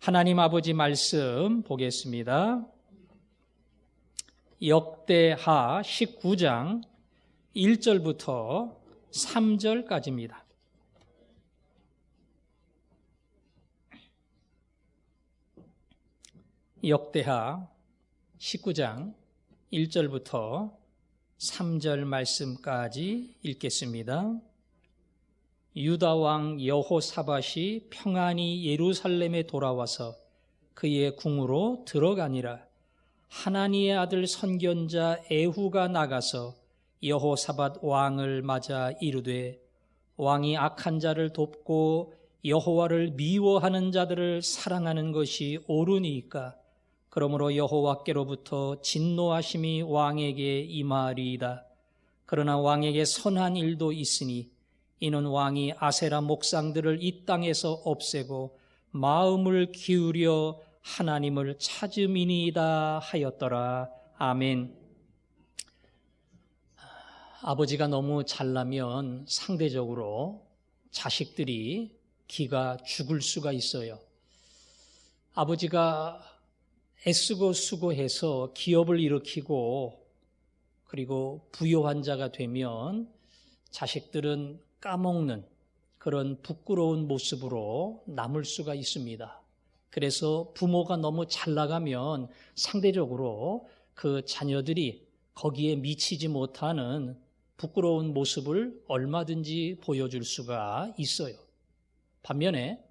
하나님 아버지 말씀 보겠습니다. 역대하 19장 1절부터 3절까지입니다. 역대하 19장 1절부터 3절 말씀까지 읽겠습니다. 유다 왕 여호사밧이 평안히 예루살렘에 돌아와서 그의 궁으로 들어가니라. 하나니의 아들 선견자 에후가 나가서 여호사밧 왕을 맞아 이르되, 왕이 악한 자를 돕고 여호와를 미워하는 자들을 사랑하는 것이 옳으니까? 그러므로 여호와께로부터 진노하심이 왕에게 임하리이다. 그러나 왕에게 선한 일도 있으니 이는 왕이 아세라 목상들을 이 땅에서 없애고 마음을 기울여 하나님을 찾음이니이다 하였더라. 아멘. 아버지가 너무 잘나면 상대적으로 자식들이 기가 죽을 수가 있어요. 아버지가 애쓰고 수고해서 기업을 일으키고 그리고 부유한 자가 되면 자식들은 까먹는 그런 부끄러운 모습으로 남을 수가 있습니다. 그래서 부모가 너무 잘 나가면 상대적으로 그 자녀들이 거기에 미치지 못하는 부끄러운 모습을 얼마든지 보여줄 수가 있어요. 반면에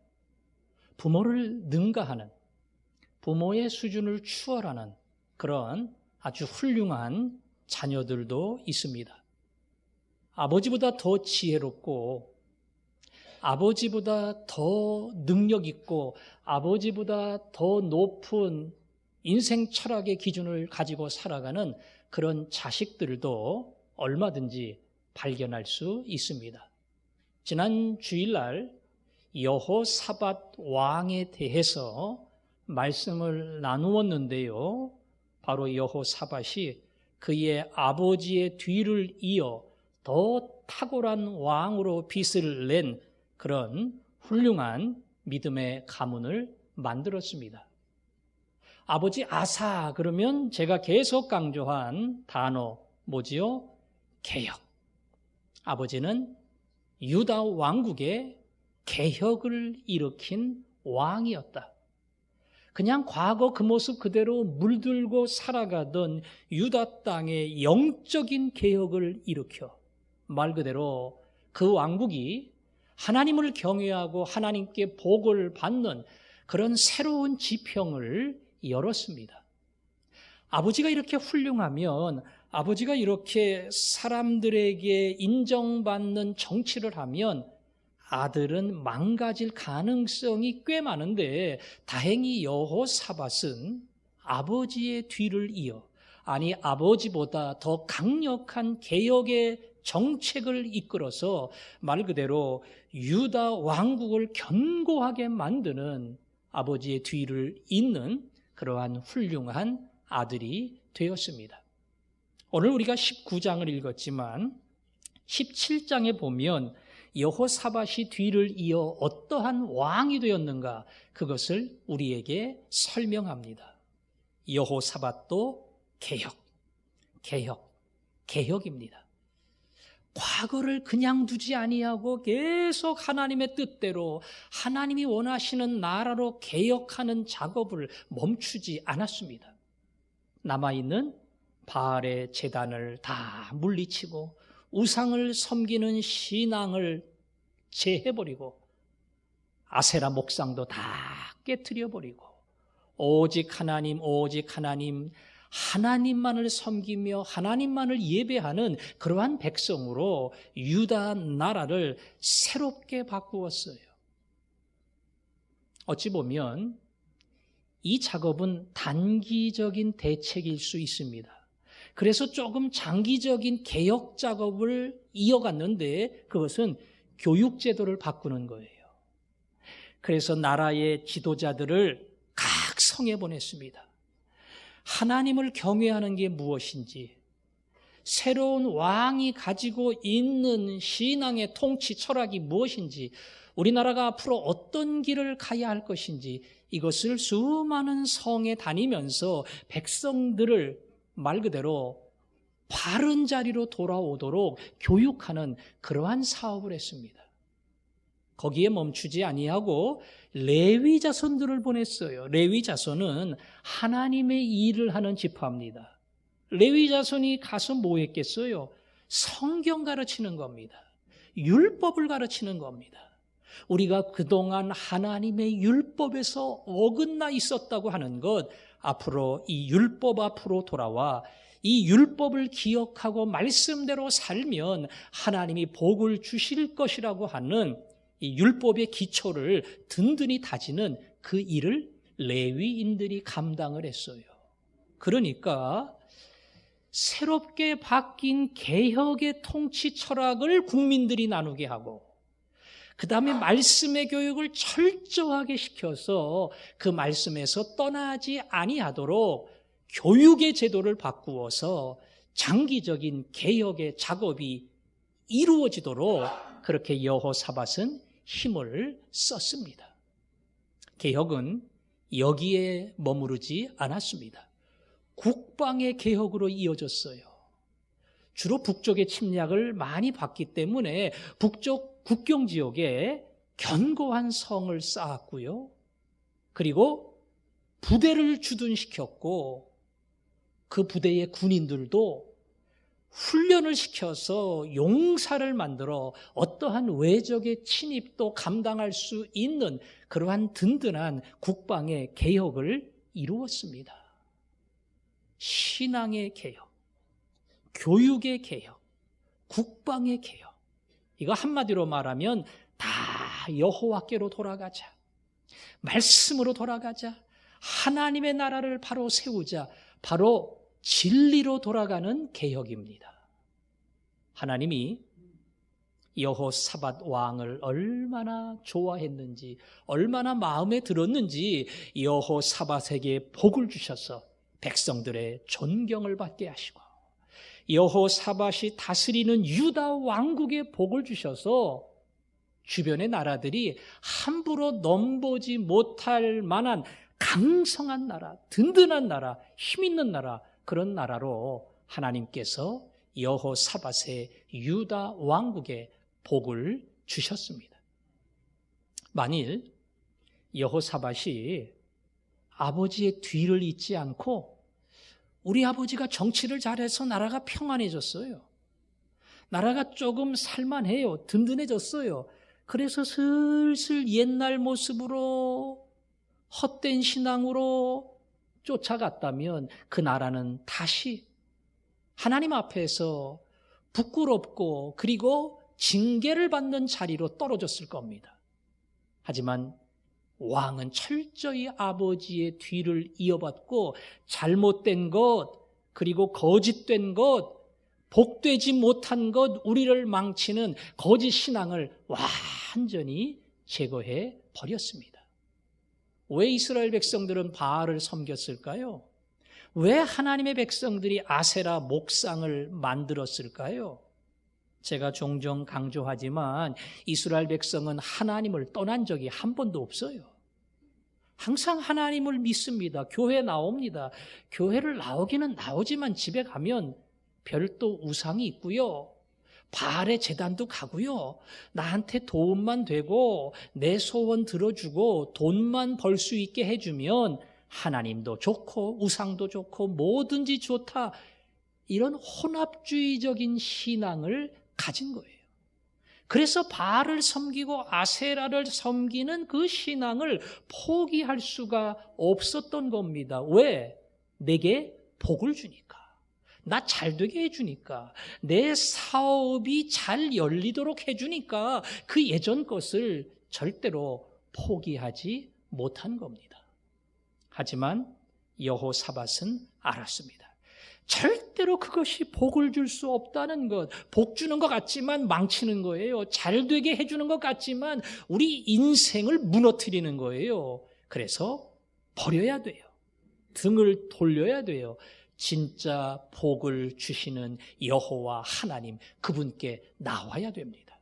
부모를 능가하는, 부모의 수준을 추월하는 그런 아주 훌륭한 자녀들도 있습니다. 아버지보다 더 지혜롭고 아버지보다 더 능력 있고 아버지보다 더 높은 인생 철학의 기준을 가지고 살아가는 그런 자식들도 얼마든지 발견할 수 있습니다. 지난 주일날 여호사밧 왕에 대해서 말씀을 나누었는데요. 바로 여호사밧이 그의 아버지의 뒤를 이어 더 탁월한 왕으로 빛을 낸 그런 훌륭한 믿음의 가문을 만들었습니다. 아버지 아사 그러면 제가 계속 강조한 단어 뭐지요? 개혁. 아버지는 유다 왕국의 개혁을 일으킨 왕이었다. 그냥 과거 그 모습 그대로 물들고 살아가던 유다 땅의 영적인 개혁을 일으켜 말 그대로 그 왕국이 하나님을 경외하고 하나님께 복을 받는 그런 새로운 지평을 열었습니다. 아버지가 이렇게 훌륭하면, 아버지가 이렇게 사람들에게 인정받는 정치를 하면 아들은 망가질 가능성이 꽤 많은데, 다행히 여호사밧은 아버지의 뒤를 이어, 아니 아버지보다 더 강력한 개혁의 정책을 이끌어서 말 그대로 유다 왕국을 견고하게 만드는 아버지의 뒤를 잇는 그러한 훌륭한 아들이 되었습니다. 오늘 우리가 19장을 읽었지만 17장에 보면 여호사밧이 뒤를 이어 어떠한 왕이 되었는가, 그것을 우리에게 설명합니다. 여호사밧도 개혁입니다. 과거를 그냥 두지 아니하고 계속 하나님의 뜻대로 하나님이 원하시는 나라로 개혁하는 작업을 멈추지 않았습니다. 남아있는 바알의 제단을 다 물리치고 우상을 섬기는 신앙을 제해버리고 아세라 목상도 다 깨트려버리고 오직 하나님, 하나님만을 섬기며 하나님만을 예배하는 그러한 백성으로 유다 나라를 새롭게 바꾸었어요. 어찌 보면 이 작업은 단기적인 대책일 수 있습니다. 그래서 조금 장기적인 개혁 작업을 이어갔는데 그것은 교육제도를 바꾸는 거예요. 그래서 나라의 지도자들을 각 성에 보냈습니다. 하나님을 경외하는 게 무엇인지, 새로운 왕이 가지고 있는 신앙의 통치 철학이 무엇인지 우리나라가 앞으로 어떤 길을 가야 할 것인지 이것을 수많은 성에 다니면서 백성들을 말 그대로 바른 자리로 돌아오도록 교육하는 그러한 사업을 했습니다. 거기에 멈추지 아니하고 레위 자손들을 보냈어요. 레위 자손은 하나님의 일을 하는 지파입니다. 레위 자손이 가서 뭐 했겠어요? 성경 가르치는 겁니다. 율법을 가르치는 겁니다. 우리가 그동안 하나님의 율법에서 어긋나 있었다고 하는 것, 앞으로 이 율법 앞으로 돌아와 이 율법을 기억하고 말씀대로 살면 하나님이 복을 주실 것이라고 하는 이 율법의 기초를 든든히 다지는 그 일을 레위인들이 감당을 했어요. 그러니까 새롭게 바뀐 개혁의 통치 철학을 국민들이 나누게 하고 그 다음에 말씀의 교육을 철저하게 시켜서 그 말씀에서 떠나지 아니하도록 교육의 제도를 바꾸어서 장기적인 개혁의 작업이 이루어지도록 그렇게 여호사밧은 힘을 썼습니다. 개혁은 여기에 머무르지 않았습니다. 국방의 개혁으로 이어졌어요. 주로 북쪽의 침략을 많이 받기 때문에 북쪽 국경 지역에 견고한 성을 쌓았고요. 그리고 부대를 주둔시켰고 그 부대의 군인들도 훈련을 시켜서 용사를 만들어 어떠한 외적의 침입도 감당할 수 있는 그러한 든든한 국방의 개혁을 이루었습니다. 신앙의 개혁, 교육의 개혁, 국방의 개혁. 이거 한마디로 말하면 다 여호와께로 돌아가자. 말씀으로 돌아가자. 하나님의 나라를 바로 세우자. 바로 진리로 돌아가는 개혁입니다. 하나님이 여호사밧 왕을 얼마나 좋아했는지, 얼마나 마음에 들었는지 여호사밧에게 복을 주셔서 백성들의 존경을 받게 하시고 여호사밧이 다스리는 유다 왕국에 복을 주셔서 주변의 나라들이 함부로 넘보지 못할 만한 강성한 나라, 든든한 나라, 힘있는 나라, 그런 나라로 하나님께서 여호사밧의 유다 왕국에 복을 주셨습니다. 만일 여호사밧이 아버지의 뒤를 잇지 않고 우리 아버지가 정치를 잘해서 나라가 평안해졌어요. 나라가 조금 살만해요. 든든해졌어요. 그래서 슬슬 옛날 모습으로 헛된 신앙으로 쫓아갔다면 그 나라는 다시 하나님 앞에서 부끄럽고 그리고 징계를 받는 자리로 떨어졌을 겁니다. 하지만 왕은 철저히 아버지의 뒤를 이어받고 잘못된 것, 그리고 거짓된 것, 복되지 못한 것, 우리를 망치는 거짓 신앙을 완전히 제거해 버렸습니다. 왜 이스라엘 백성들은 바알을 섬겼을까요? 왜 하나님의 백성들이 아세라 목상을 만들었을까요? 제가 종종 강조하지만 이스라엘 백성은 하나님을 떠난 적이 한 번도 없어요. 항상 하나님을 믿습니다. 교회 나옵니다. 교회를 나오기는 나오지만 집에 가면 별도 우상이 있고요. 바알의 제단도 가고요. 나한테 도움만 되고 내 소원 들어주고 돈만 벌 수 있게 해주면 하나님도 좋고 우상도 좋고 뭐든지 좋다. 이런 혼합주의적인 신앙을 가진 거예요. 그래서 바알을 섬기고 아세라를 섬기는 그 신앙을 포기할 수가 없었던 겁니다. 왜? 내게 복을 주니까. 나 잘되게 해주니까. 내 사업이 잘 열리도록 해주니까 그 예전 것을 절대로 포기하지 못한 겁니다. 하지만 여호사밧은 알았습니다. 절대로 그것이 복을 줄 수 없다는 것, 복 주는 것 같지만 망치는 거예요. 잘되게 해주는 것 같지만 우리 인생을 무너뜨리는 거예요. 그래서 버려야 돼요. 등을 돌려야 돼요. 진짜 복을 주시는 여호와 하나님, 그분께 나와야 됩니다.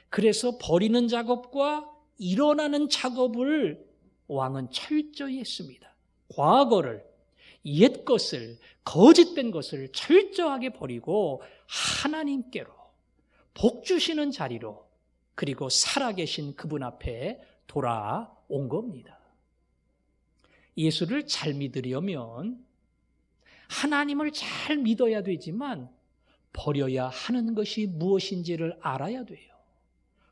그래서 버리는 작업과 일어나는 작업을 왕은 철저히 했습니다. 과거를, 옛 것을, 거짓된 것을 철저하게 버리고 하나님께로, 복 주시는 자리로, 그리고 살아계신 그분 앞에 돌아온 겁니다. 예수를 잘 믿으려면 하나님을 잘 믿어야 되지만 버려야 하는 것이 무엇인지를 알아야 돼요.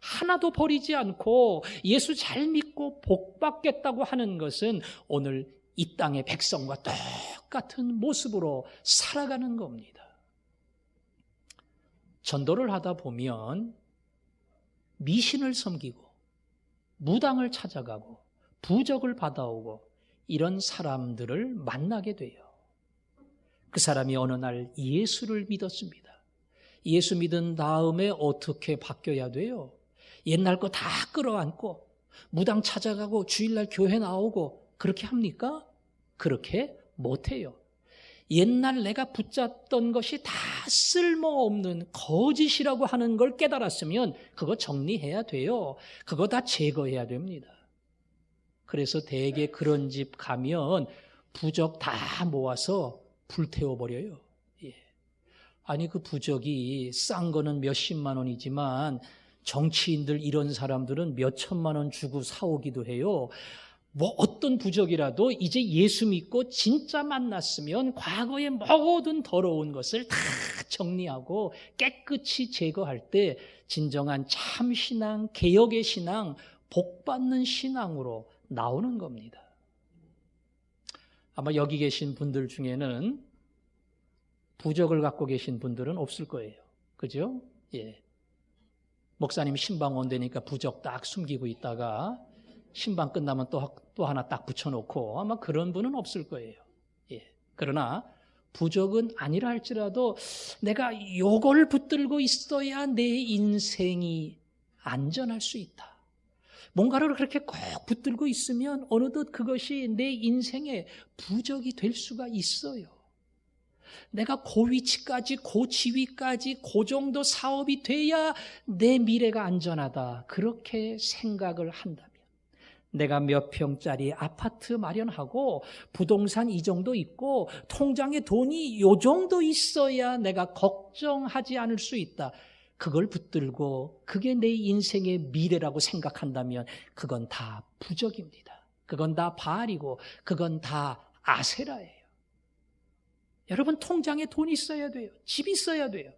하나도 버리지 않고 예수 잘 믿고 복 받겠다고 하는 것은 오늘 이 땅의 백성과 똑같은 모습으로 살아가는 겁니다. 전도를 하다 보면 미신을 섬기고 무당을 찾아가고 부적을 받아오고 이런 사람들을 만나게 돼요. 그 사람이 어느 날 예수를 믿었습니다. 예수 믿은 다음에 어떻게 바뀌어야 돼요? 옛날 거 다 끌어안고 무당 찾아가고 주일날 교회 나오고 그렇게 합니까? 그렇게 못해요. 옛날 내가 붙잡던 것이 다 쓸모없는 거짓이라고 하는 걸 깨달았으면 그거 정리해야 돼요. 그거 다 제거해야 됩니다. 그래서 대개 그런 집 가면 부적 다 모아서 불태워버려요. 예. 아니 그 부적이 싼 거는 몇십만 원이지만 정치인들 이런 사람들은 몇천만 원 주고 사오기도 해요. 뭐 어떤 부적이라도 이제 예수 믿고 진짜 만났으면 과거의 모든 더러운 것을 다 정리하고 깨끗이 제거할 때 진정한 참신앙, 개혁의 신앙, 복받는 신앙으로 나오는 겁니다. 아마 여기 계신 분들 중에는 부적을 갖고 계신 분들은 없을 거예요. 그죠? 예. 목사님 신방 온다니까 부적 딱 숨기고 있다가 신방 끝나면 또 하나 딱 붙여놓고 아마 그런 분은 없을 거예요. 예. 그러나 부적은 아니라 할지라도 내가 요걸 붙들고 있어야 내 인생이 안전할 수 있다. 뭔가를 그렇게 꼭 붙들고 있으면 어느덧 그것이 내 인생의 부적이 될 수가 있어요. 내가 그 위치까지, 그 지위까지, 그 정도 사업이 돼야 내 미래가 안전하다. 그렇게 생각을 한다면 내가 몇 평짜리 아파트 마련하고 부동산 이 정도 있고 통장에 돈이 요 정도 있어야 내가 걱정하지 않을 수 있다. 그걸 붙들고 그게 내 인생의 미래라고 생각한다면 그건 다 부적입니다. 그건 다 바알이고 그건 다 아세라예요. 여러분 통장에 돈이 있어야 돼요. 집이 있어야 돼요.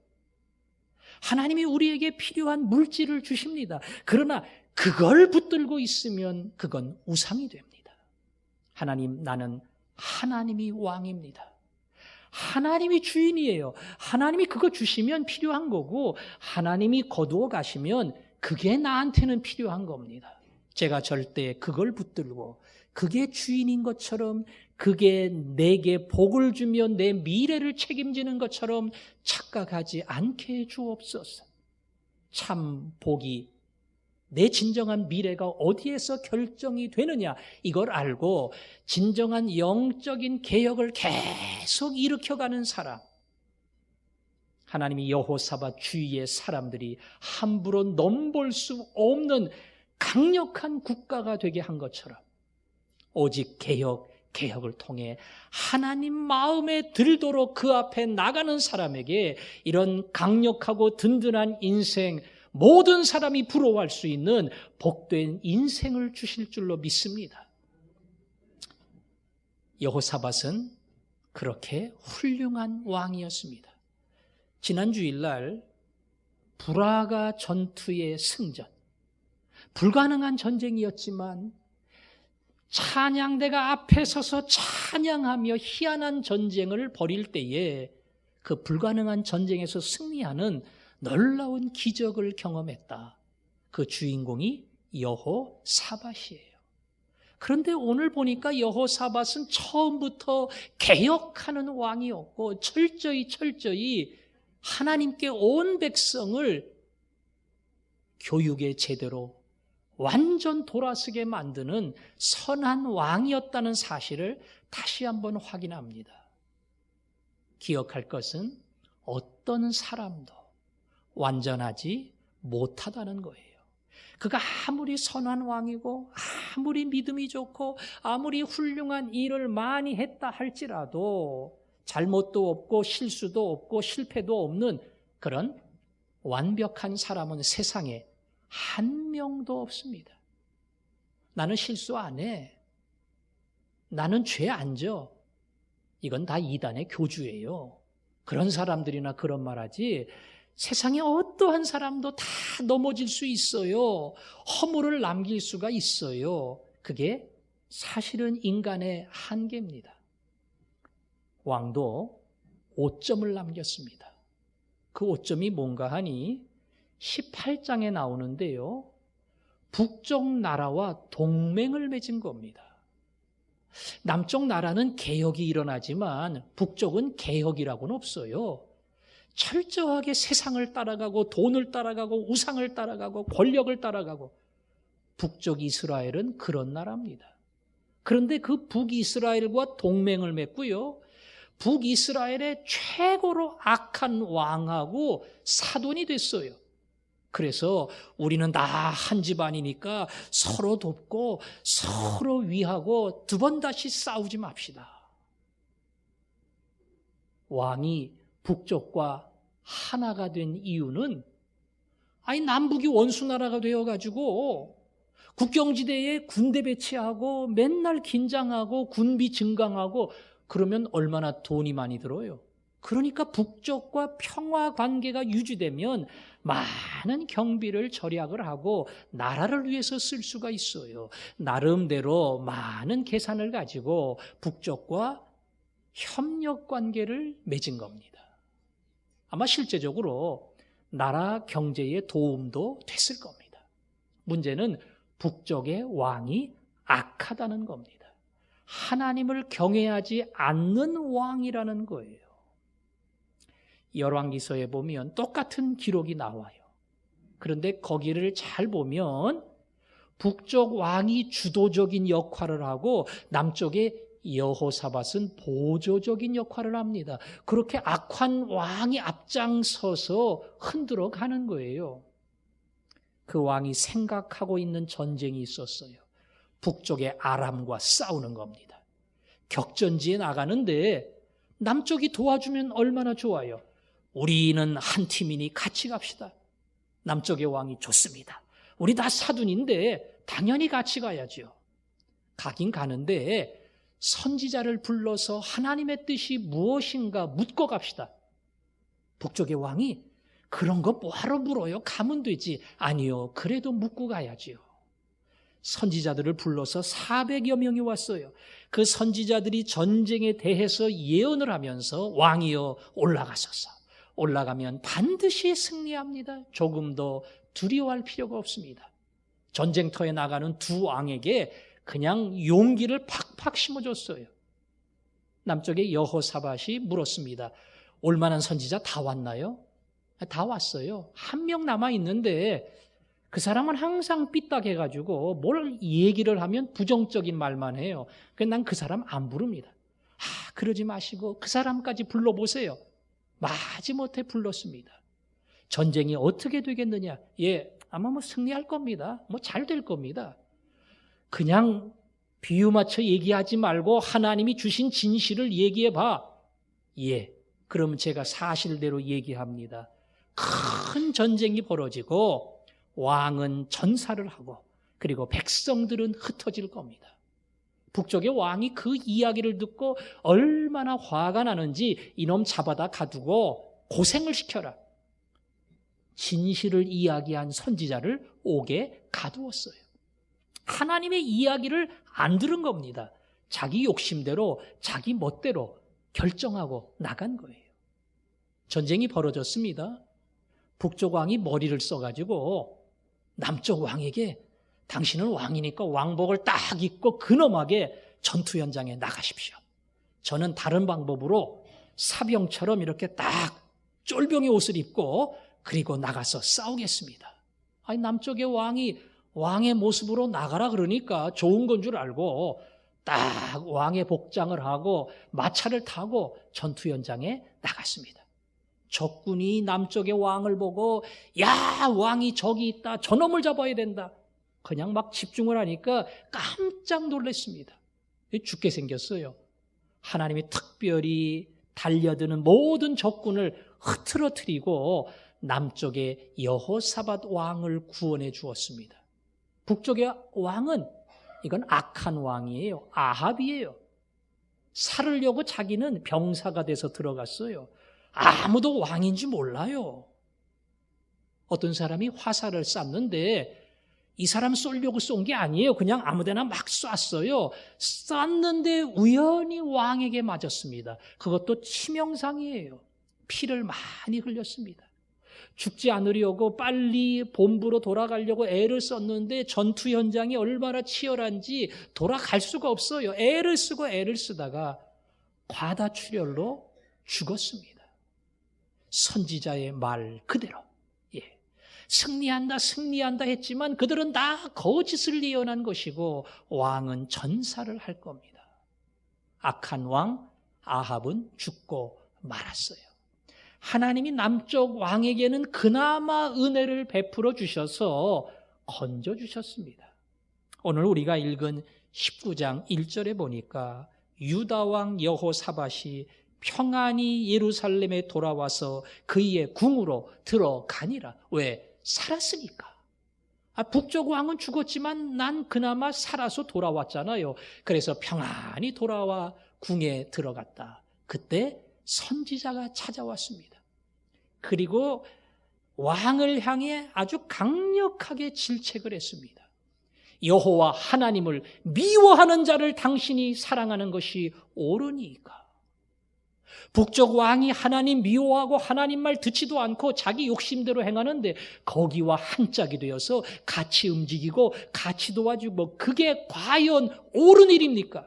하나님이 우리에게 필요한 물질을 주십니다. 그러나 그걸 붙들고 있으면 그건 우상이 됩니다. 하나님, 나는 하나님이 왕입니다. 하나님이 주인이에요. 하나님이 그거 주시면 필요한 거고 하나님이 거두어 가시면 그게 나한테는 필요한 겁니다. 제가 절대 그걸 붙들고 그게 주인인 것처럼 그게 내게 복을 주며 내 미래를 책임지는 것처럼 착각하지 않게 해 주옵소서. 참 복이 내 진정한 미래가 어디에서 결정이 되느냐 이걸 알고 진정한 영적인 개혁을 계속 일으켜가는 사람, 하나님이 여호사밧 주위의 사람들이 함부로 넘볼 수 없는 강력한 국가가 되게 한 것처럼 오직 개혁을 통해 하나님 마음에 들도록 그 앞에 나가는 사람에게 이런 강력하고 든든한 인생, 모든 사람이 부러워할 수 있는 복된 인생을 주실 줄로 믿습니다. 여호사밧은 그렇게 훌륭한 왕이었습니다. 지난 주일날 브라가 전투의 승전, 불가능한 전쟁이었지만 찬양대가 앞에 서서 찬양하며 희한한 전쟁을 벌일 때에 그 불가능한 전쟁에서 승리하는 놀라운 기적을 경험했다. 그 주인공이 여호사밧이에요. 그런데 오늘 보니까 여호사밧은 처음부터 개혁하는 왕이었고 철저히 하나님께 온 백성을 교육의 제대로 완전 돌아서게 만드는 선한 왕이었다는 사실을 다시 한번 확인합니다. 기억할 것은 어떤 사람도 완전하지 못하다는 거예요. 그가 아무리 선한 왕이고 아무리 믿음이 좋고 아무리 훌륭한 일을 많이 했다 할지라도 잘못도 없고 실수도 없고 실패도 없는 그런 완벽한 사람은 세상에 한 명도 없습니다. 나는 실수 안 해. 나는 죄 안 져. 이건 다 이단의 교주예요. 그런 사람들이나 그런 말하지 세상에 어떠한 사람도 다 넘어질 수 있어요. 허물을 남길 수가 있어요. 그게 사실은 인간의 한계입니다. 왕도 5점을 남겼습니다. 그 5점이 뭔가 하니 18장에 나오는데요. 북쪽 나라와 동맹을 맺은 겁니다. 남쪽 나라는 개혁이 일어나지만 북쪽은 개혁이라고는 없어요. 철저하게 세상을 따라가고 돈을 따라가고 우상을 따라가고 권력을 따라가고 북쪽 이스라엘은 그런 나라입니다. 그런데 그 북이스라엘과 동맹을 맺고요. 북이스라엘의 최고로 악한 왕하고 사돈이 됐어요. 그래서 우리는 다 한 집안이니까 서로 돕고 서로 위하고 두 번 다시 싸우지 맙시다. 왕이 북쪽과 하나가 된 이유는 남북이 원수나라가 되어가지고 국경지대에 군대 배치하고 맨날 긴장하고 군비 증강하고 그러면 얼마나 돈이 많이 들어요. 그러니까 북쪽과 평화 관계가 유지되면 많은 경비를 절약을 하고 나라를 위해서 쓸 수가 있어요. 나름대로 많은 계산을 가지고 북쪽과 협력 관계를 맺은 겁니다. 아마 실제적으로 나라 경제에 도움도 됐을 겁니다. 문제는 북쪽의 왕이 악하다는 겁니다. 하나님을 경외하지 않는 왕이라는 거예요. 열왕기서에 보면 똑같은 기록이 나와요. 그런데 거기를 잘 보면 북쪽 왕이 주도적인 역할을 하고 남쪽의 여호사밧은 보조적인 역할을 합니다. 그렇게 악한 왕이 앞장서서 흔들어 가는 거예요. 그 왕이 생각하고 있는 전쟁이 있었어요. 북쪽의 아람과 싸우는 겁니다. 격전지에 나가는데 남쪽이 도와주면 얼마나 좋아요. 우리는 한 팀이니 같이 갑시다. 남쪽의 왕이 좋습니다. 우리 다 사돈인데 당연히 같이 가야죠. 가긴 가는데 선지자를 불러서 하나님의 뜻이 무엇인가 묻고 갑시다. 북쪽의 왕이 그런 거 뭐하러 물어요? 가면 되지. 아니요. 그래도 묻고 가야지요. 선지자들을 불러서 400여 명이 왔어요. 그 선지자들이 전쟁에 대해서 예언을 하면서 왕이여 올라가소서. 올라가면 반드시 승리합니다. 조금 더 두려워할 필요가 없습니다. 전쟁터에 나가는 두 왕에게 그냥 용기를 팍팍 심어줬어요. 남쪽의 여호사밧이 물었습니다. 올만한 선지자 다 왔나요? 다 왔어요. 한 명 남아있는데 그 사람은 항상 삐딱해가지고 뭘 얘기를 하면 부정적인 말만 해요. 그래서 난 그 사람 안 부릅니다. 그러지 마시고 그 사람까지 불러보세요. 마지못해 불렀습니다. 전쟁이 어떻게 되겠느냐? 아마 승리할 겁니다. 잘 될 겁니다. 그냥 비유 맞춰 얘기하지 말고 하나님이 주신 진실을 얘기해 봐. 그럼 제가 사실대로 얘기합니다. 큰 전쟁이 벌어지고 왕은 전사를 하고 그리고 백성들은 흩어질 겁니다. 북쪽의 왕이 그 이야기를 듣고 얼마나 화가 나는지 이놈 잡아다 가두고 고생을 시켜라. 진실을 이야기한 선지자를 옥에 가두었어요. 하나님의 이야기를 안 들은 겁니다. 자기 욕심대로 자기 멋대로 결정하고 나간 거예요. 전쟁이 벌어졌습니다. 북쪽 왕이 머리를 써가지고 남쪽 왕에게 당신은 왕이니까 왕복을 딱 입고 근엄하게 전투 현장에 나가십시오. 저는 다른 방법으로 사병처럼 이렇게 딱 쫄병의 옷을 입고 그리고 나가서 싸우겠습니다. 남쪽의 왕이 왕의 모습으로 나가라 그러니까 좋은 건 줄 알고 딱 왕의 복장을 하고 마차를 타고 전투 현장에 나갔습니다. 적군이 남쪽의 왕을 보고 야, 왕이 저기 있다. 저놈을 잡아야 된다. 그냥 막 집중을 하니까 깜짝 놀랐습니다. 죽게 생겼어요. 하나님이 특별히 달려드는 모든 적군을 흐트러뜨리고 남쪽의 여호사밧 왕을 구원해 주었습니다. 북쪽의 왕은 이건 악한 왕이에요. 아합이에요. 살으려고 자기는 병사가 돼서 들어갔어요. 아무도 왕인지 몰라요. 어떤 사람이 화살을 쐈는데 이 사람 쏘려고 쏜 게 아니에요. 그냥 아무데나 막 쐈어요. 쐈는데 우연히 왕에게 맞았습니다. 그것도 치명상이에요. 피를 많이 흘렸습니다. 죽지 않으려고 빨리 본부로 돌아가려고 애를 썼는데 전투 현장이 얼마나 치열한지 돌아갈 수가 없어요. 애를 쓰고 애를 쓰다가 과다출혈로 죽었습니다. 선지자의 말 그대로 승리한다 승리한다 했지만 그들은 다 거짓을 예언한 것이고 왕은 전사를 할 겁니다. 악한 왕 아합은 죽고 말았어요. 하나님이 남쪽 왕에게는 그나마 은혜를 베풀어 주셔서 건져주셨습니다. 오늘 우리가 읽은 19장 1절에 보니까 유다왕 여호사밧이 평안히 예루살렘에 돌아와서 그의 궁으로 들어가니라. 왜? 살았으니까. 북쪽 왕은 죽었지만 난 그나마 살아서 돌아왔잖아요. 그래서 평안히 돌아와 궁에 들어갔다. 그때 선지자가 찾아왔습니다. 그리고 왕을 향해 아주 강력하게 질책을 했습니다. 여호와 하나님을 미워하는 자를 당신이 사랑하는 것이 옳으니까. 북쪽 왕이 하나님 미워하고 하나님 말 듣지도 않고 자기 욕심대로 행하는데 거기와 한 짝이 되어서 같이 움직이고 같이 도와주고 그게 과연 옳은 일입니까?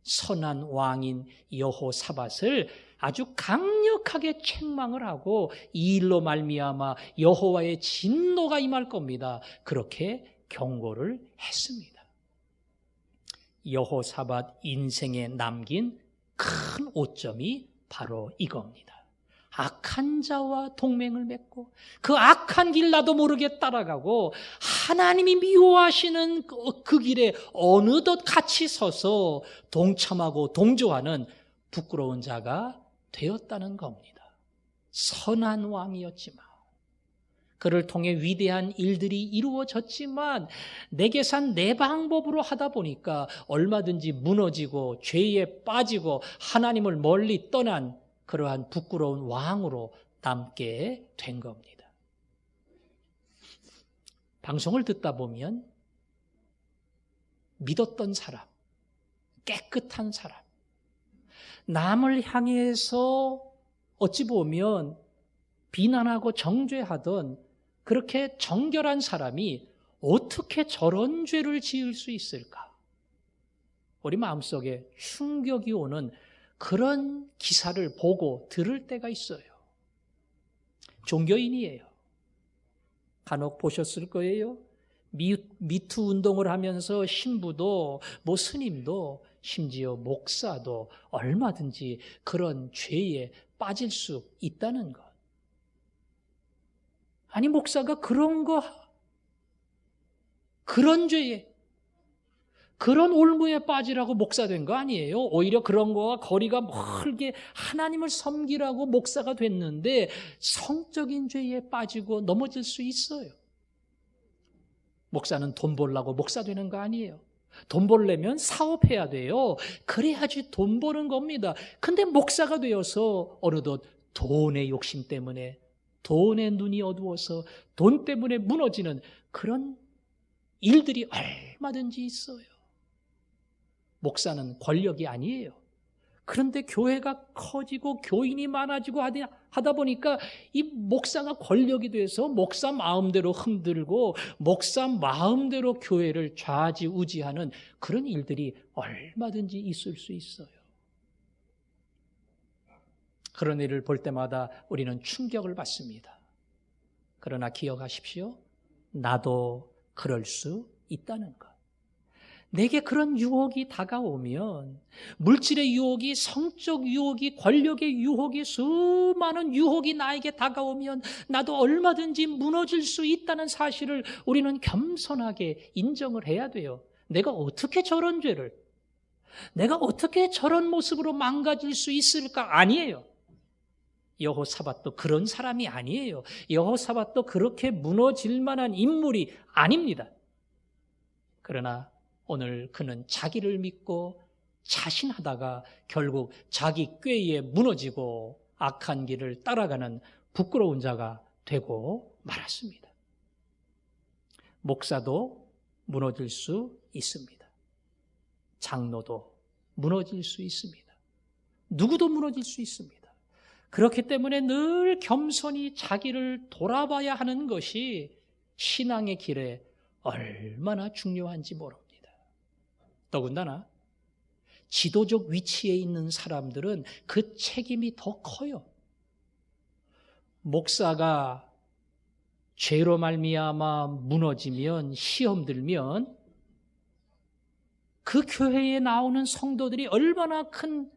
선한 왕인 여호사밧을 아주 강력하게 책망을 하고 이 일로 말미암아 여호와의 진노가 임할 겁니다. 그렇게 경고를 했습니다. 여호사밧 인생에 남긴 큰 오점이 바로 이겁니다. 악한 자와 동맹을 맺고 그 악한 길 나도 모르게 따라가고 하나님이 미워하시는 그 길에 어느덧 같이 서서 동참하고 동조하는 부끄러운 자가 되었다는 겁니다. 선한 왕이었지만 그를 통해 위대한 일들이 이루어졌지만 내 계산 내 방법으로 하다 보니까 얼마든지 무너지고 죄에 빠지고 하나님을 멀리 떠난 그러한 부끄러운 왕으로 남게 된 겁니다. 방송을 듣다 보면 믿었던 사람, 깨끗한 사람, 남을 향해서 어찌 보면 비난하고 정죄하던 그렇게 정결한 사람이 어떻게 저런 죄를 지을 수 있을까? 우리 마음속에 충격이 오는 그런 기사를 보고 들을 때가 있어요. 종교인이에요. 간혹 보셨을 거예요. 미투 운동을 하면서 신부도 스님도 심지어 목사도 얼마든지 그런 죄에 빠질 수 있다는 것. 아니 목사가 그런 죄에 그런 올무에 빠지라고 목사 된 거 아니에요. 오히려 그런 거와 거리가 멀게 하나님을 섬기라고 목사가 됐는데 성적인 죄에 빠지고 넘어질 수 있어요. 목사는 돈 벌려고 목사 되는 거 아니에요. 돈 벌려면 사업해야 돼요. 그래야지 돈 버는 겁니다. 근데 목사가 되어서 어느덧 돈의 욕심 때문에 돈의 눈이 어두워서 돈 때문에 무너지는 그런 일들이 얼마든지 있어요. 목사는 권력이 아니에요. 그런데 교회가 커지고 교인이 많아지고 하다 보니까 이 목사가 권력이 돼서 목사 마음대로 흔들고 목사 마음대로 교회를 좌지우지하는 그런 일들이 얼마든지 있을 수 있어요. 그런 일을 볼 때마다 우리는 충격을 받습니다. 그러나 기억하십시오. 나도 그럴 수 있다는 것. 내게 그런 유혹이 다가오면, 물질의 유혹이, 성적 유혹이, 권력의 유혹이, 수많은 유혹이 나에게 다가오면 나도 얼마든지 무너질 수 있다는 사실을 우리는 겸손하게 인정을 해야 돼요. 내가 어떻게 저런 죄를, 내가 어떻게 저런 모습으로 망가질 수 있을까? 아니에요. 여호사밧도 그런 사람이 아니에요. 여호사밧도 그렇게 무너질 만한 인물이 아닙니다. 그러나 오늘 그는 자기를 믿고 자신하다가 결국 자기 꾀에 무너지고 악한 길을 따라가는 부끄러운 자가 되고 말았습니다. 목사도 무너질 수 있습니다. 장로도 무너질 수 있습니다. 누구도 무너질 수 있습니다. 그렇기 때문에 늘 겸손히 자기를 돌아봐야 하는 것이 신앙의 길에 얼마나 중요한지 모릅니다. 더군다나 지도적 위치에 있는 사람들은 그 책임이 더 커요. 목사가 죄로 말미암아 무너지면, 시험 들면 그 교회에 나오는 성도들이 얼마나 큰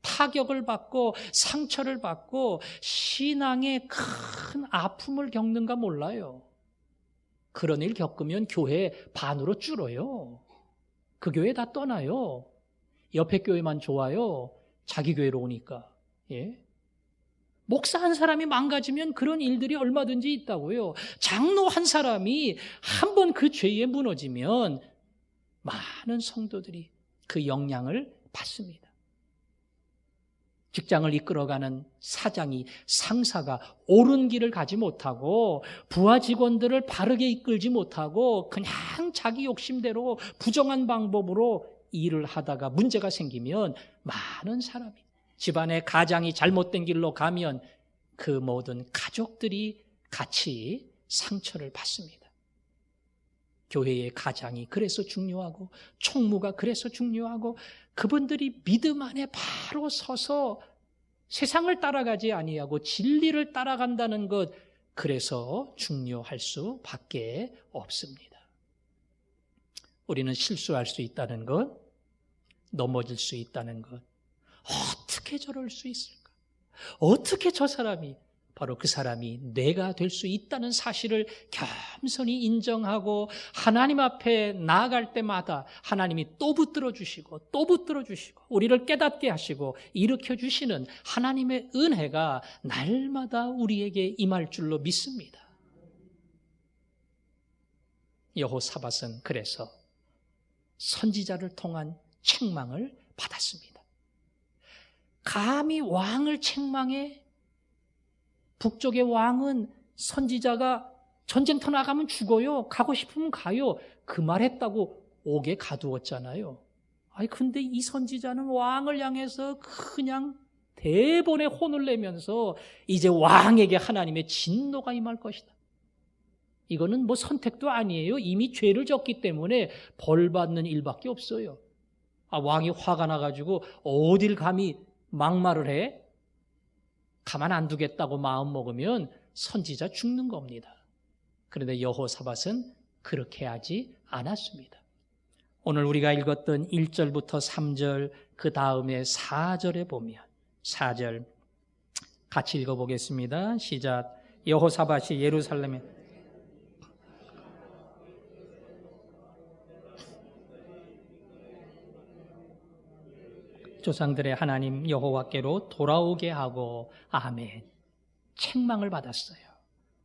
타격을 받고 상처를 받고 신앙의 큰 아픔을 겪는가 몰라요. 그런 일 겪으면 교회 반으로 줄어요. 그 교회 다 떠나요. 옆에 교회만 좋아요. 자기 교회로 오니까. 예? 목사 한 사람이 망가지면 그런 일들이 얼마든지 있다고요. 장로 한 사람이 한번 그 죄에 무너지면 많은 성도들이 그 영향을 받습니다. 직장을 이끌어가는 사장이, 상사가 옳은 길을 가지 못하고 부하 직원들을 바르게 이끌지 못하고 그냥 자기 욕심대로 부정한 방법으로 일을 하다가 문제가 생기면 많은 사람이, 집안의 가장이 잘못된 길로 가면 그 모든 가족들이 같이 상처를 받습니다. 교회의 가장이 그래서 중요하고 총무가 그래서 중요하고 그분들이 믿음 안에 바로 서서 세상을 따라가지 아니하고 진리를 따라간다는 것, 그래서 중요할 수밖에 없습니다. 우리는 실수할 수 있다는 것, 넘어질 수 있다는 것, 어떻게 저럴 수 있을까? 어떻게 저 사람이, 바로 그 사람이 내가 될 수 있다는 사실을 겸손히 인정하고 하나님 앞에 나아갈 때마다 하나님이 또 붙들어 주시고 또 붙들어 주시고 우리를 깨닫게 하시고 일으켜 주시는 하나님의 은혜가 날마다 우리에게 임할 줄로 믿습니다. 여호사밧은 그래서 선지자를 통한 책망을 받았습니다. 감히 왕을 책망해? 북쪽의 왕은 선지자가 전쟁터 나가면 죽어요. 가고 싶으면 가요. 그 말했다고 옥에 가두었잖아요. 아니 근데 이 선지자는 왕을 향해서 그냥 대번에 혼을 내면서 이제 왕에게 하나님의 진노가 임할 것이다. 이거는 뭐 선택도 아니에요. 이미 죄를 졌기 때문에 벌 받는 일밖에 없어요. 왕이 화가 나가지고 어딜 감히 막말을 해? 가만 안 두겠다고 마음 먹으면 선지자 죽는 겁니다. 그런데 여호사밧은 그렇게 하지 않았습니다. 오늘 우리가 읽었던 1절부터 3절, 그 다음에 4절에 보면, 4절 같이 읽어보겠습니다. 시작. 여호사밧이 예루살렘에 조상들의 하나님 여호와께로 돌아오게 하고, 아멘. 책망을 받았어요.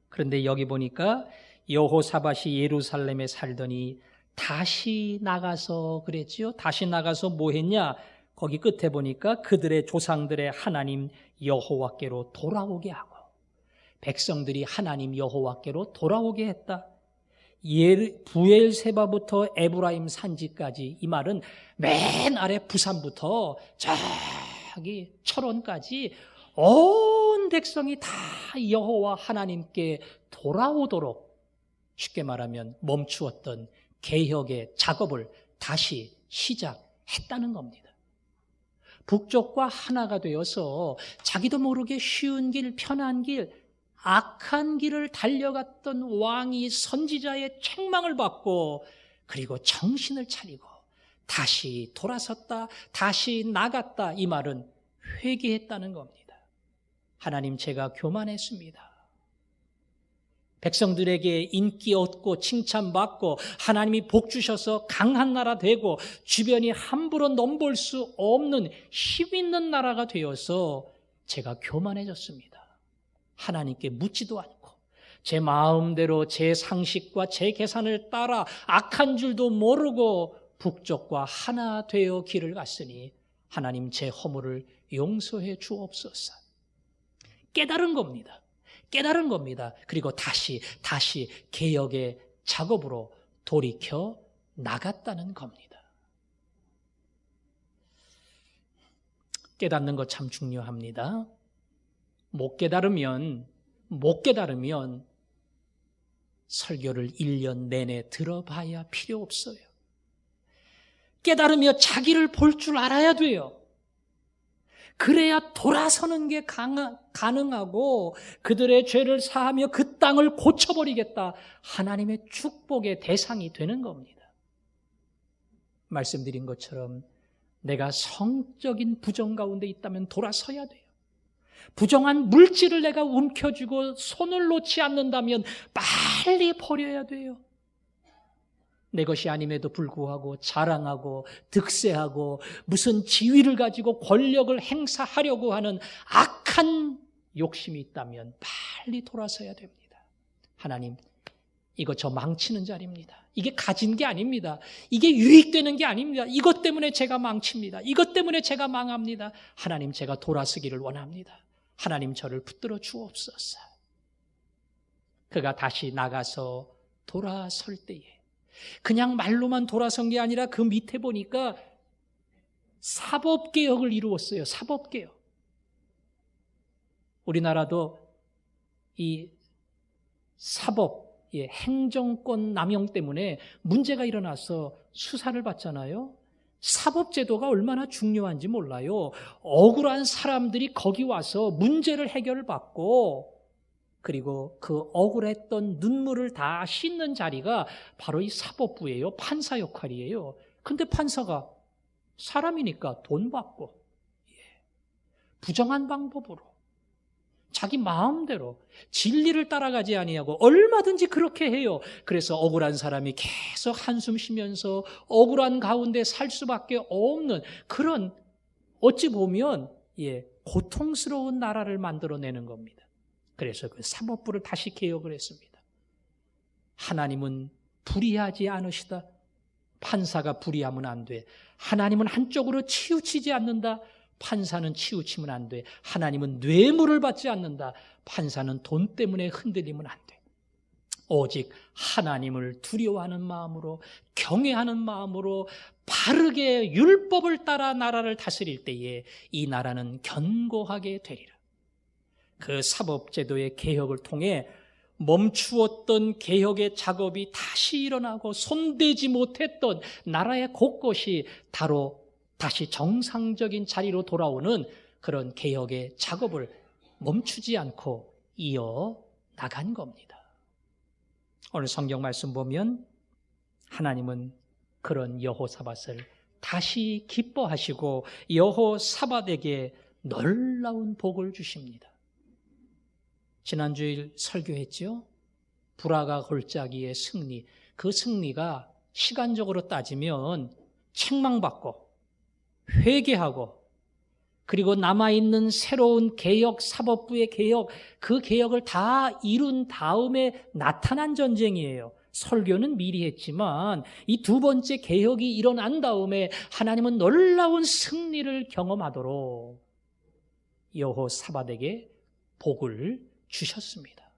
그런데 여기 보니까 여호사밧이 예루살렘에 살더니 다시 나가서 그랬지요. 다시 나가서 뭐 했냐? 거기 끝에 보니까 그들의 조상들의 하나님 여호와께로 돌아오게 하고, 백성들이 하나님 여호와께로 돌아오게 했다. 부엘세바부터 에브라임 산지까지, 이 말은 맨 아래 부산부터 저기 철원까지 온 백성이 다 여호와 하나님께 돌아오도록, 쉽게 말하면 멈추었던 개혁의 작업을 다시 시작했다는 겁니다. 북쪽과 하나가 되어서 자기도 모르게 쉬운 길, 편한 길, 악한 길을 달려갔던 왕이 선지자의 책망을 받고, 그리고 정신을 차리고 다시 돌아섰다, 다시 나갔다. 이 말은 회개했다는 겁니다. 하나님, 제가 교만했습니다. 백성들에게 인기 얻고 칭찬받고 하나님이 복 주셔서 강한 나라 되고 주변이 함부로 넘볼 수 없는 힘 있는 나라가 되어서 제가 교만해졌습니다. 하나님께 묻지도 않고 제 마음대로 제 상식과 제 계산을 따라 악한 줄도 모르고 북쪽과 하나 되어 길을 갔으니 하나님, 제 허물을 용서해 주옵소서. 깨달은 겁니다. 깨달은 겁니다. 그리고 다시 개혁의 작업으로 돌이켜 나갔다는 겁니다. 깨닫는 것 참 중요합니다. 못 깨달으면 설교를 1년 내내 들어봐야 필요 없어요. 깨달으며 자기를 볼 줄 알아야 돼요. 그래야 돌아서는 게 가능하고 그들의 죄를 사하며 그 땅을 고쳐버리겠다. 하나님의 축복의 대상이 되는 겁니다. 말씀드린 것처럼 내가 성적인 부정 가운데 있다면 돌아서야 돼요. 부정한 물질을 내가 움켜쥐고 손을 놓지 않는다면 빨리 버려야 돼요. 내 것이 아님에도 불구하고 자랑하고 득세하고 무슨 지위를 가지고 권력을 행사하려고 하는 악한 욕심이 있다면 빨리 돌아서야 됩니다. 하나님, 이거 저 망치는 자리입니다. 이게 가진 게 아닙니다. 이게 유익되는 게 아닙니다. 이것 때문에 제가 망칩니다. 이것 때문에 제가 망합니다. 하나님, 제가 돌아서기를 원합니다. 하나님, 저를 붙들어 주옵소서. 그가 다시 나가서 돌아설 때에 그냥 말로만 돌아선 게 아니라 그 밑에 보니까 사법개혁을 이루었어요. 사법개혁. 우리나라도 이 사법, 행정권 남용 때문에 문제가 일어나서 수사를 받잖아요. 사법제도가 얼마나 중요한지 몰라요. 억울한 사람들이 거기 와서 문제를 해결받고 그리고 그 억울했던 눈물을 다 씻는 자리가 바로 이 사법부예요. 판사 역할이에요. 근데 판사가 사람이니까 돈 받고 부정한 방법으로 자기 마음대로 진리를 따라가지 아니하고 얼마든지 그렇게 해요. 그래서 억울한 사람이 계속 한숨 쉬면서 억울한 가운데 살 수밖에 없는 그런 어찌 보면 고통스러운 나라를 만들어내는 겁니다. 그래서 그 사법부를 다시 개혁을 했습니다. 하나님은 불의하지 않으시다. 판사가 불의하면 안 돼. 하나님은 한쪽으로 치우치지 않는다. 판사는 치우치면 안 돼. 하나님은 뇌물을 받지 않는다. 판사는 돈 때문에 흔들리면 안 돼. 오직 하나님을 두려워하는 마음으로 경외하는 마음으로 바르게 율법을 따라 나라를 다스릴 때에 이 나라는 견고하게 되리라. 그 사법제도의 개혁을 통해 멈추었던 개혁의 작업이 다시 일어나고 손대지 못했던 나라의 곳곳이 다시 정상적인 자리로 돌아오는 그런 개혁의 작업을 멈추지 않고 이어나간 겁니다. 오늘 성경 말씀 보면 하나님은 그런 여호사밧을 다시 기뻐하시고 여호사밧에게 놀라운 복을 주십니다. 지난주일 설교했죠. 불화가 골짜기의 승리. 그 승리가 시간적으로 따지면 책망받고 회개하고 그리고 남아있는 새로운 개혁, 사법부의 개혁, 그 개혁을 다 이룬 다음에 나타난 전쟁이에요. 설교는 미리 했지만 이 두 번째 개혁이 일어난 다음에 하나님은 놀라운 승리를 경험하도록 여호사밧에게 복을 주셨습니다.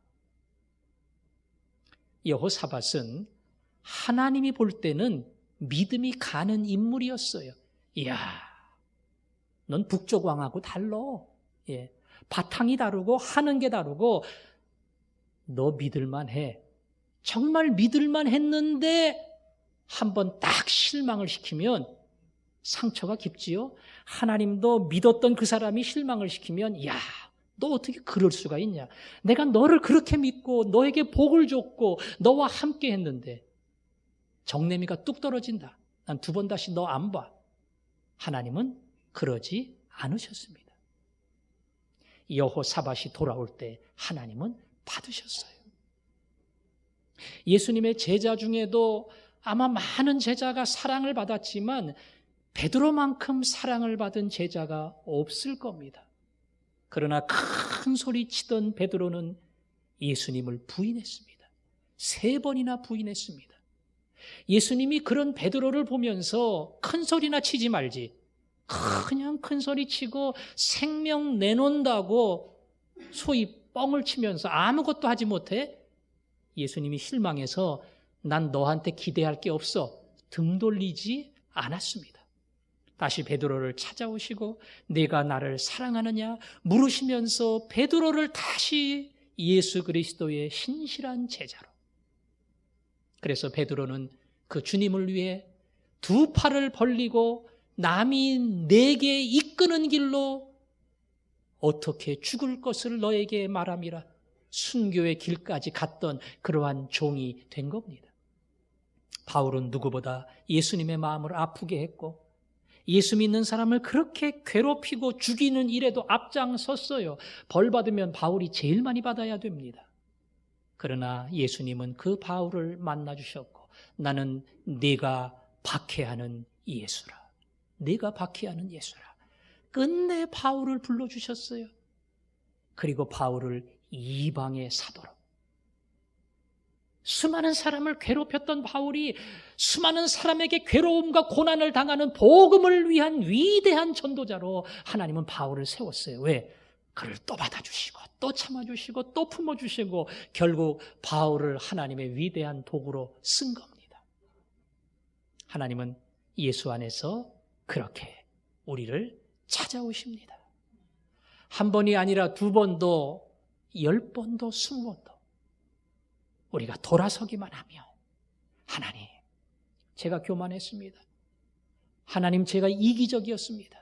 여호사밧은 하나님이 볼 때는 믿음이 가는 인물이었어요. 이야, 넌 북쪽 왕하고 달라. 바탕이 다르고 하는 게 다르고 너 믿을만 해. 정말 믿을만 했는데 한번 딱 실망을 시키면 상처가 깊지요. 하나님도 믿었던 그 사람이 실망을 시키면 야, 너 어떻게 그럴 수가 있냐. 내가 너를 그렇게 믿고 너에게 복을 줬고 너와 함께 했는데 정내미가 뚝 떨어진다. 난 2번 다시 너 안 봐. 하나님은 그러지 않으셨습니다. 여호사밧이 돌아올 때 하나님은 받으셨어요. 예수님의 제자 중에도 아마 많은 제자가 사랑을 받았지만 베드로만큼 사랑을 받은 제자가 없을 겁니다. 그러나 큰 소리 치던 베드로는 예수님을 부인했습니다. 3번이나 부인했습니다. 예수님이 그런 베드로를 보면서 큰 소리나 치지 말지, 그냥 큰 소리 치고 생명 내놓는다고 소위 뻥을 치면서 아무것도 하지 못해? 예수님이 실망해서 난 너한테 기대할 게 없어 등 돌리지 않았습니다. 다시 베드로를 찾아오시고 네가 나를 사랑하느냐 물으시면서 베드로를 다시 예수 그리스도의 신실한 제자로. 그래서 베드로는 그 주님을 위해 2 팔을 벌리고 남이 내게 이끄는 길로 어떻게 죽을 것을 너에게 말함이라 순교의 길까지 갔던 그러한 종이 된 겁니다. 바울은 누구보다 예수님의 마음을 아프게 했고 예수 믿는 사람을 그렇게 괴롭히고 죽이는 일에도 앞장섰어요. 벌 받으면 바울이 제일 많이 받아야 됩니다. 그러나 예수님은 그 바울을 만나주셨고 나는 네가 박해하는 예수라. 네가 박해하는 예수라. 끝내 바울을 불러주셨어요. 그리고 바울을 이방의 사도로. 수많은 사람을 괴롭혔던 바울이 수많은 사람에게 괴로움과 고난을 당하는 복음을 위한 위대한 전도자로 하나님은 바울을 세웠어요. 왜? 그를 또 받아주시고 또 참아주시고 또 품어주시고 결국 바울을 하나님의 위대한 도구로 쓴 겁니다. 하나님은 예수 안에서 그렇게 우리를 찾아오십니다. 1번이 아니라 2번도 10번도 20번도 우리가 돌아서기만 하면 하나님, 제가 교만했습니다. 하나님, 제가 이기적이었습니다.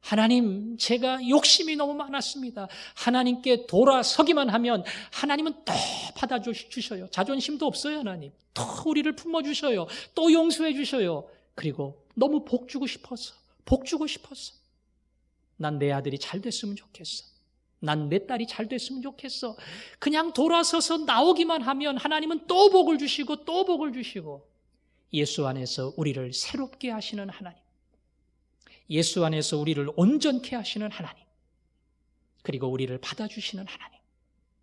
하나님, 제가 욕심이 너무 많았습니다. 하나님께 돌아서기만 하면 하나님은 또 받아주셔요. 자존심도 없어요, 하나님. 또 우리를 품어주셔요. 또 용서해 주셔요. 그리고 너무 복 주고 싶었어. 난 내 아들이 잘 됐으면 좋겠어. 난 내 딸이 잘 됐으면 좋겠어. 그냥 돌아서서 나오기만 하면 하나님은 또 복을 주시고 또 복을 주시고 예수 안에서 우리를 새롭게 하시는 하나님, 예수 안에서 우리를 온전케 하시는 하나님, 그리고 우리를 받아주시는 하나님,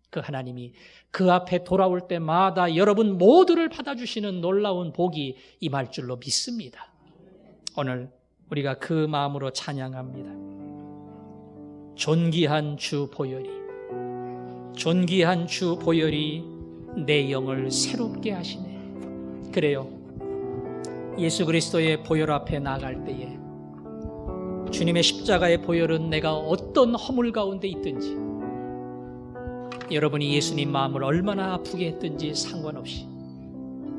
그 하나님이 그 앞에 돌아올 때마다 여러분 모두를 받아주시는 놀라운 복이 임할 줄로 믿습니다. 오늘 우리가 그 마음으로 찬양합니다. 존귀한 주 보혈이, 존귀한 주 보혈이 내 영을 새롭게 하시네. 그래요. 예수 그리스도의 보혈 앞에 나갈 때에 주님의 십자가의 보혈은 내가 어떤 허물 가운데 있든지, 여러분이 예수님 마음을 얼마나 아프게 했든지 상관없이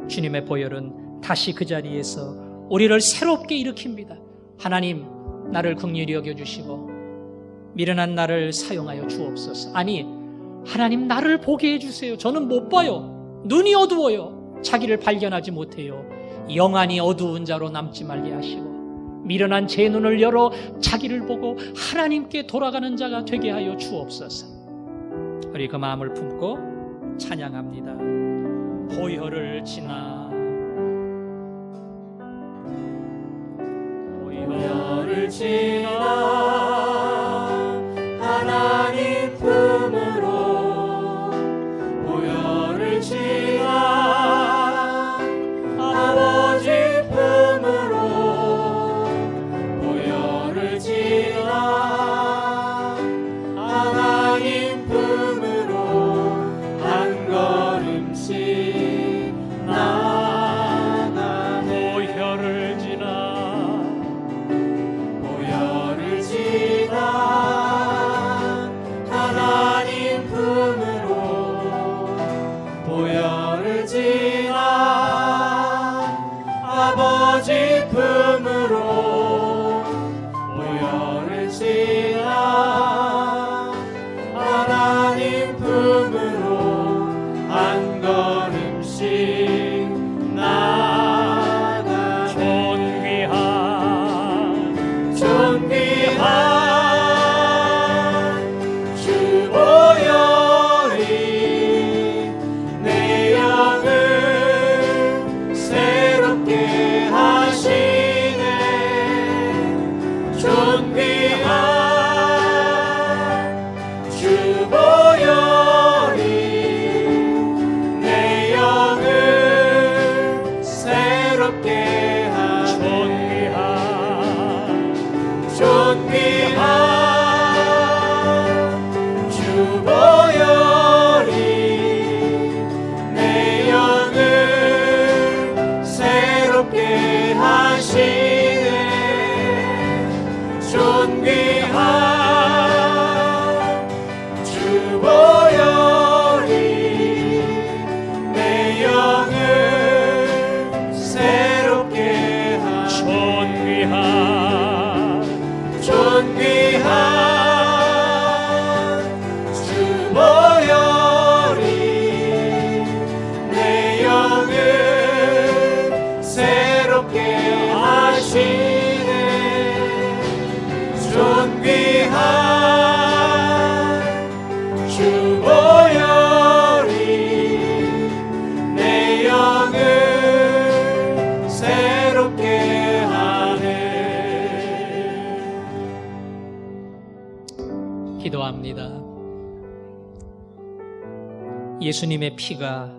주님의 보혈은 다시 그 자리에서 우리를 새롭게 일으킵니다. 하나님, 나를 긍휼히 여겨주시고 미련한 나를 사용하여 주옵소서. 아니, 하나님, 나를 보게 해주세요. 저는 못 봐요. 눈이 어두워요. 자기를 발견하지 못해요. 영안이 어두운 자로 남지 말게 하시고 미련한 제 눈을 열어 자기를 보고 하나님께 돌아가는 자가 되게 하여 주옵소서. 우리 그 마음을 품고 찬양합니다. 보혈을 지나, 보혈을 지나 하나님 품으로, 보혈을 지나 아버지 품으로, 보혈을 지나 하나님 품으로 한 걸음씩 나가네. 보혈을 지나, 보혈을 지나 하나님 품으로, 보혈을 지나 아버지 품으로, 보혈을 지나 하나님 품으로 한 걸음씩 나가네. 하시네. 존귀한 주 보혈이 내 영을 새롭게 하네. 존귀한 주 보혈이 내 영을 새롭게 하시네. 존귀한 주 보혈이 내 영을 새롭게 하네. 기도합니다. 예수님의 피가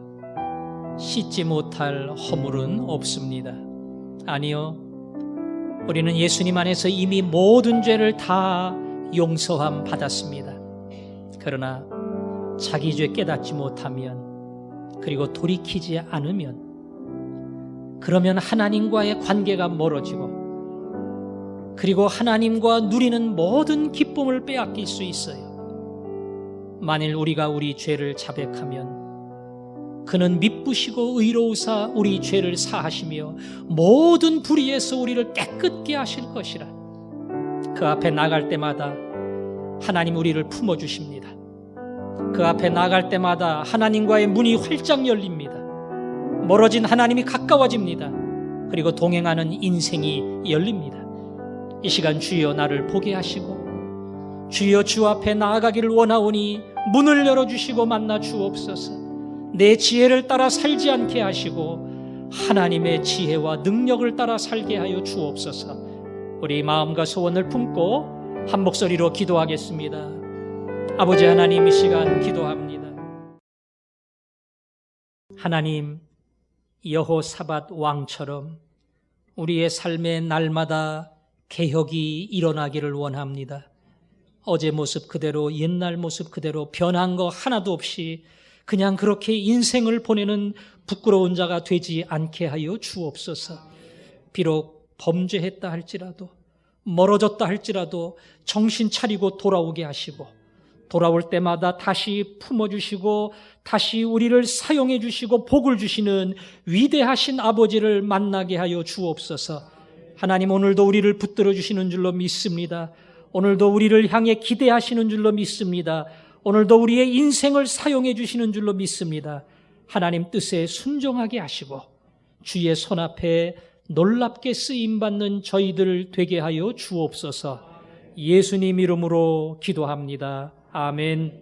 씻지 못할 허물은 없습니다. 아니요, 우리는 예수님 안에서 이미 모든 죄를 다 용서함 받았습니다. 그러나 자기 죄 깨닫지 못하면, 그리고 돌이키지 않으면, 그러면 하나님과의 관계가 멀어지고, 그리고 하나님과 누리는 모든 기쁨을 빼앗길 수 있어요. 만일 우리가 우리 죄를 자백하면 그는 미쁘시고 의로우사 우리 죄를 사하시며 모든 불의에서 우리를 깨끗게 하실 것이라. 그 앞에 나갈 때마다 하나님 우리를 품어주십니다. 그 앞에 나갈 때마다 하나님과의 문이 활짝 열립니다. 멀어진 하나님이 가까워집니다. 그리고 동행하는 인생이 열립니다. 이 시간 주여 나를 보게 하시고, 주여 주 앞에 나아가기를 원하오니 문을 열어주시고 만나 주옵소서. 내 지혜를 따라 살지 않게 하시고 하나님의 지혜와 능력을 따라 살게 하여 주옵소서. 우리 마음과 소원을 품고 한 목소리로 기도하겠습니다. 아버지 하나님, 이 시간 기도합니다. 하나님, 여호사밧 왕처럼 우리의 삶의 날마다 개혁이 일어나기를 원합니다. 어제 모습 그대로, 옛날 모습 그대로 변한 거 하나도 없이 그냥 그렇게 인생을 보내는 부끄러운 자가 되지 않게 하여 주옵소서. 비록 범죄했다 할지라도, 멀어졌다 할지라도 정신 차리고 돌아오게 하시고, 돌아올 때마다 다시 품어주시고 다시 우리를 사용해 주시고 복을 주시는 위대하신 아버지를 만나게 하여 주옵소서. 하나님, 오늘도 우리를 붙들어 주시는 줄로 믿습니다. 오늘도 우리를 향해 기대하시는 줄로 믿습니다. 오늘도 우리의 인생을 사용해 주시는 줄로 믿습니다. 하나님 뜻에 순종하게 하시고 주의 손앞에 놀랍게 쓰임받는 저희들 되게 하여 주옵소서. 예수님 이름으로 기도합니다. 아멘.